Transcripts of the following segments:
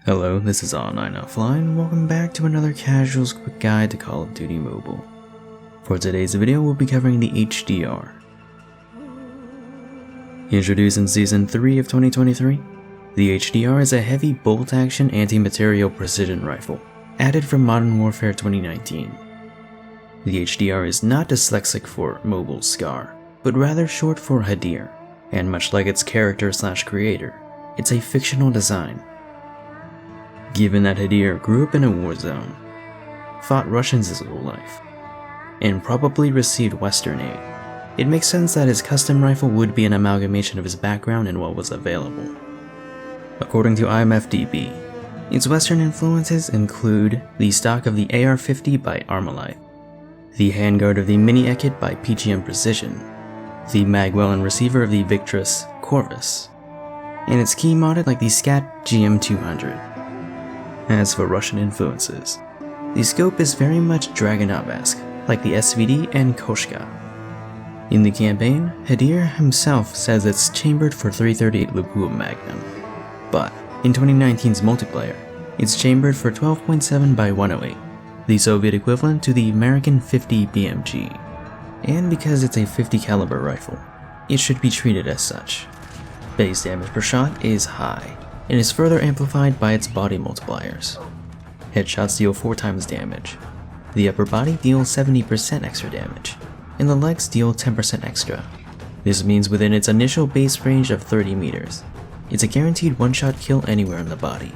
Hello, this is AnlineOffline. Welcome back to another casuals quick guide to Call of Duty Mobile. For today's video, we'll be covering the HDR. Introduced in Season 3 of 2023, the HDR is a heavy bolt-action anti-material precision rifle, added from Modern Warfare 2019. The HDR is not dyslexic for Mobile Scar, but rather short for Hadir, and much like its character/creator, it's a fictional design. Given that Hadir grew up in a war zone, fought Russians his whole life, and probably received Western aid, it makes sense that his custom rifle would be an amalgamation of his background and what was available. According to IMFDB, its Western influences include the stock of the AR-50 by Armalite, the handguard of the Mini Ekit by PGM Precision, the magwell and receiver of the Victress Corvus, and its key modded like the Scat GM200. As for Russian influences, the scope is very much Dragunov-esque, like the SVD and Koshka. In the campaign, Hadir himself says it's chambered for 338 Lupua Magnum, but in 2019's multiplayer, it's chambered for 12.7 by 108, the Soviet equivalent to the American 50 BMG. And because it's a 50 caliber rifle, it should be treated as such. Base damage per shot is high, and is further amplified by its body multipliers. Headshots deal 4 times damage, the upper body deals 70% extra damage, and the legs deal 10% extra. This means within its initial base range of 30 meters, it's a guaranteed one-shot kill anywhere in the body.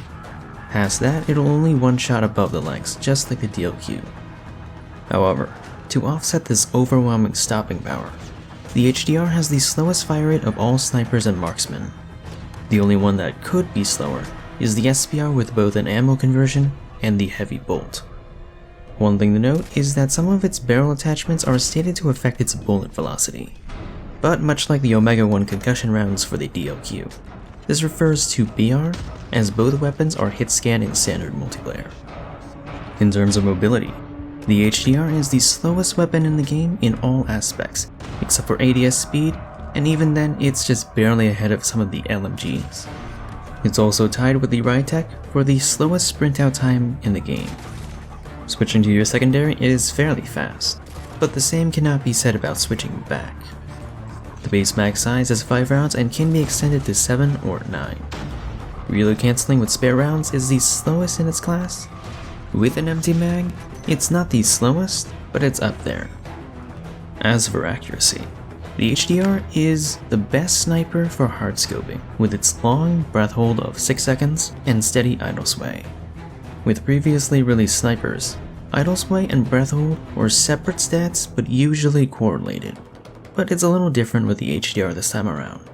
Past that, it'll only one-shot above the legs, just like the DLQ. However, to offset this overwhelming stopping power, the HDR has the slowest fire rate of all snipers and marksmen. The only one that could be slower is the SPR with both an ammo conversion and the heavy bolt. One thing to note is that some of its barrel attachments are stated to affect its bullet velocity, but much like the Omega 1 concussion rounds for the DLQ, this refers to BR, as both weapons are hit scan in standard multiplayer. In terms of mobility, the HDR is the slowest weapon in the game in all aspects, except for ADS speed, and even then it's just barely ahead of some of the LMGs. It's also tied with the Rytec for the slowest sprint out time in the game. Switching to your secondary is fairly fast, but the same cannot be said about switching back. The base mag size is 5 rounds and can be extended to 7 or 9. Reload cancelling with spare rounds is the slowest in its class. With an empty mag, it's not the slowest, but it's up there. As for accuracy, the HDR is the best sniper for hard scoping, with its long breath hold of 6 seconds and steady idle sway. With previously released snipers, idle sway and breath hold were separate stats but usually correlated, but it's a little different with the HDR this time around.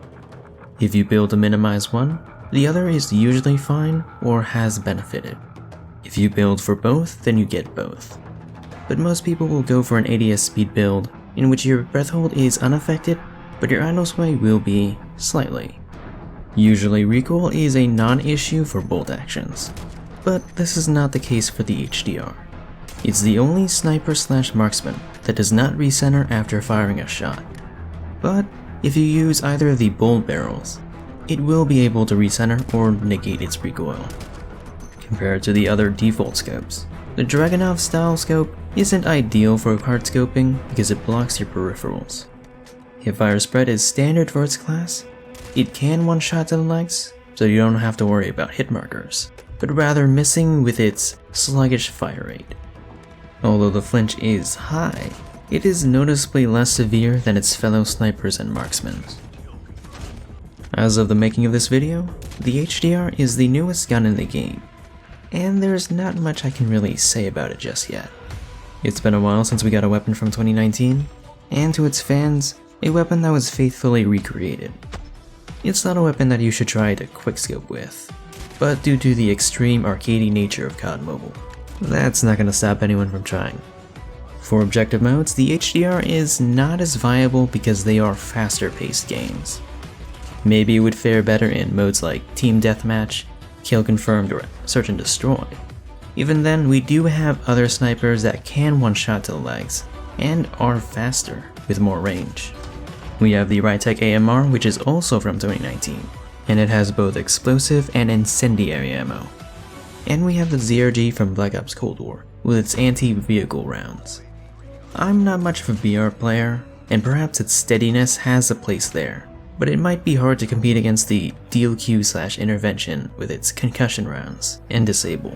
If you build to minimize one, the other is usually fine or has benefited. If you build for both, then you get both. But most people will go for an ADS speed build in which your breath hold is unaffected, but your idle sway will be slightly. Usually recoil is a non-issue for bolt actions, but this is not the case for the HDR. It's the only sniper/marksman that does not recenter after firing a shot. But if you use either of the bolt barrels, it will be able to recenter or negate its recoil. Compared to the other default scopes, the Dragunov style scope isn't ideal for hard scoping because it blocks your peripherals. Hipfire spread is standard for its class. It can one-shot to the legs, so you don't have to worry about hit markers, but rather missing with its sluggish fire rate. Although the flinch is high, it is noticeably less severe than its fellow snipers and marksmen. As of the making of this video, the HDR is the newest gun in the game, and there's not much I can really say about it just yet. It's been a while since we got a weapon from 2019, and to its fans, a weapon that was faithfully recreated. It's not a weapon that you should try to quickscope with, but due to the extreme arcadey nature of COD Mobile, that's not going to stop anyone from trying. For objective modes, the HDR is not as viable because they are faster paced games. Maybe it would fare better in modes like Team Deathmatch, Kill Confirmed, or Search and Destroy. Even then, we do have other snipers that can one-shot to the legs, and are faster, with more range. We have the Rytec AMR, which is also from 2019, and it has both explosive and incendiary ammo. And we have the ZRG from Black Ops Cold War, with its anti-vehicle rounds. I'm not much of a BR player, and perhaps its steadiness has a place there, but it might be hard to compete against the DLQ/intervention with its concussion rounds and disable.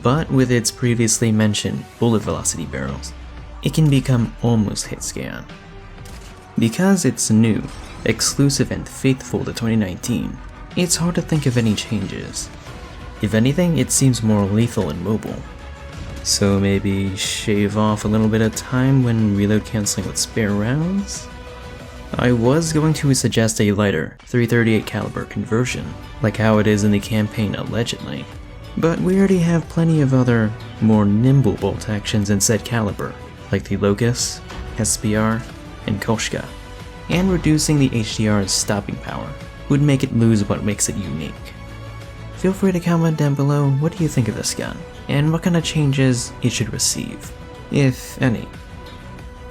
But with its previously mentioned bullet velocity barrels, it can become almost hit scan. Because it's new, exclusive and faithful to 2019, it's hard to think of any changes. If anything, it seems more lethal and mobile. So maybe shave off a little bit of time when reload cancelling with spare rounds? I was going to suggest a lighter 338 caliber conversion, like how it is in the campaign allegedly, but we already have plenty of other, more nimble bolt actions in said caliber, like the Locust, SPR, and Koshka, and reducing the HDR's stopping power would make it lose what makes it unique. Feel free to comment down below what do you think of this gun, and what kind of changes it should receive, if any.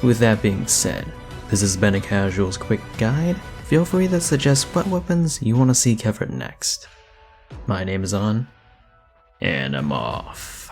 With that being said, this has been a Casual's quick guide. Feel free to suggest what weapons you want to see covered next. My name is On, and I'm off.